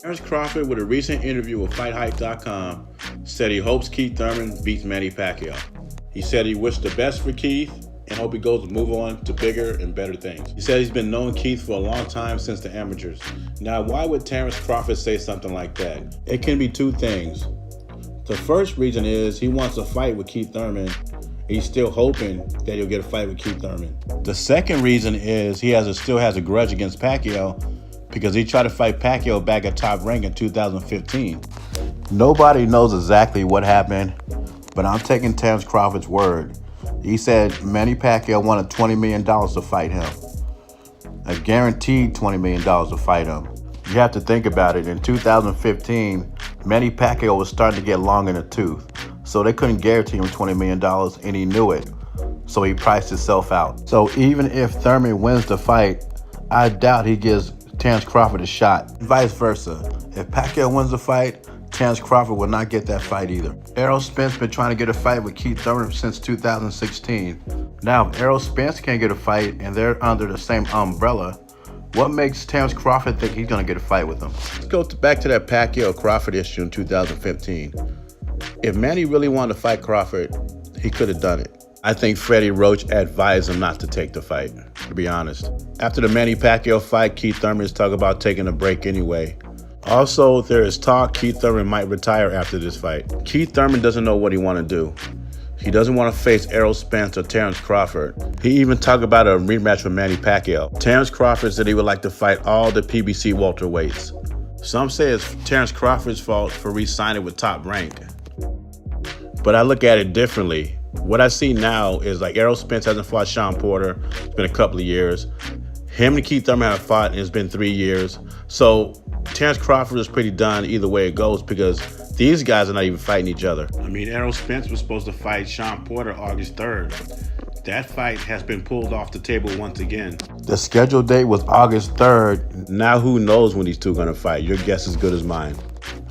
Terrence Crawford, with a recent interview with FightHype.com, said he hopes Keith Thurman beats Manny Pacquiao. He said he wished the best for Keith and hope he goes to move on to bigger and better things. He said he's been knowing Keith for a long time, since the amateurs. Now, why would Terrence Crawford say something like that? It can be two things. The first reason is he wants a fight with Keith Thurman. He's still hoping that he'll get a fight with Keith Thurman. The second reason is he still has a grudge against Pacquiao because he tried to fight Pacquiao back at Top Rank in 2015. Nobody knows exactly what happened, but I'm taking Terrence Crawford's word. He said Manny Pacquiao wanted $20 million to fight him. A guaranteed $20 million to fight him. You have to think about it. In 2015, Manny Pacquiao was starting to get long in the tooth, so they couldn't guarantee him $20 million, and he knew it. So he priced himself out. So even if Thurman wins the fight, I doubt he gives Terrence Crawford a shot. Vice versa. If Pacquiao wins the fight, Terrence Crawford will not get that fight either. Errol Spence been trying to get a fight with Keith Thurman since 2016. Now, if Errol Spence can't get a fight and they're under the same umbrella, what makes Terrence Crawford think he's going to get a fight with him? Let's go back to that Pacquiao-Crawford issue in 2015. If Manny really wanted to fight Crawford, he could have done it. I think Freddie Roach advised him not to take the fight, to be honest. After the Manny Pacquiao fight, Keith Thurman is talking about taking a break anyway. Also, there is talk Keith Thurman might retire after this fight. Keith Thurman doesn't know what he wants to do. He doesn't want to face Errol Spence or Terrence Crawford. He even talked about a rematch with Manny Pacquiao. Terrence Crawford said he would like to fight all the PBC welterweights. Some say it's Terrence Crawford's fault for re-signing with Top Rank. But I look at it differently. What I see now is like Errol Spence hasn't fought Sean Porter. It's been a couple of years. Him and Keith Thurman have fought, and it's been 3 years. So Terrence Crawford is pretty done either way it goes because these guys are not even fighting each other. I mean, Errol Spence was supposed to fight Sean Porter August 3rd. That fight has been pulled off the table once again. The scheduled date was August 3rd. Now who knows when these two are going to fight? Your guess is as good as mine.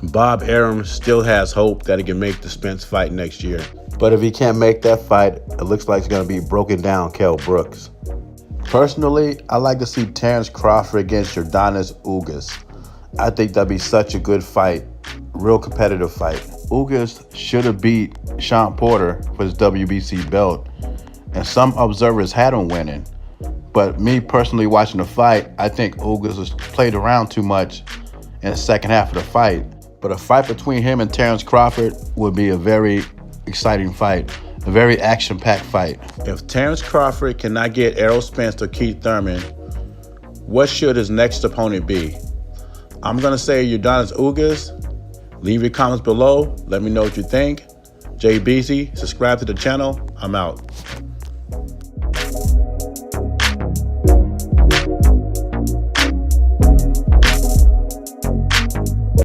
Bob Arum still has hope that he can make the Spence fight next year. But if he can't make that fight, it looks like it's going to be broken down Kell Brooks. Personally, I like to see Terrence Crawford against Yordenis Ugas. I think that'd be such a good fight, real competitive fight. Ugas should have beat Sean Porter for his WBC belt, and some observers had him winning. But me personally watching the fight, I think Ugas was played around too much in the second half of the fight. But a fight between him and Terrence Crawford would be a very exciting fight, a very action-packed fight. If Terrence Crawford cannot get Errol Spence or Keith Thurman, what should his next opponent be? I'm going to say Yordenis Ugas. Leave your comments below. Let me know what you think. JBZ, subscribe to the channel. I'm out.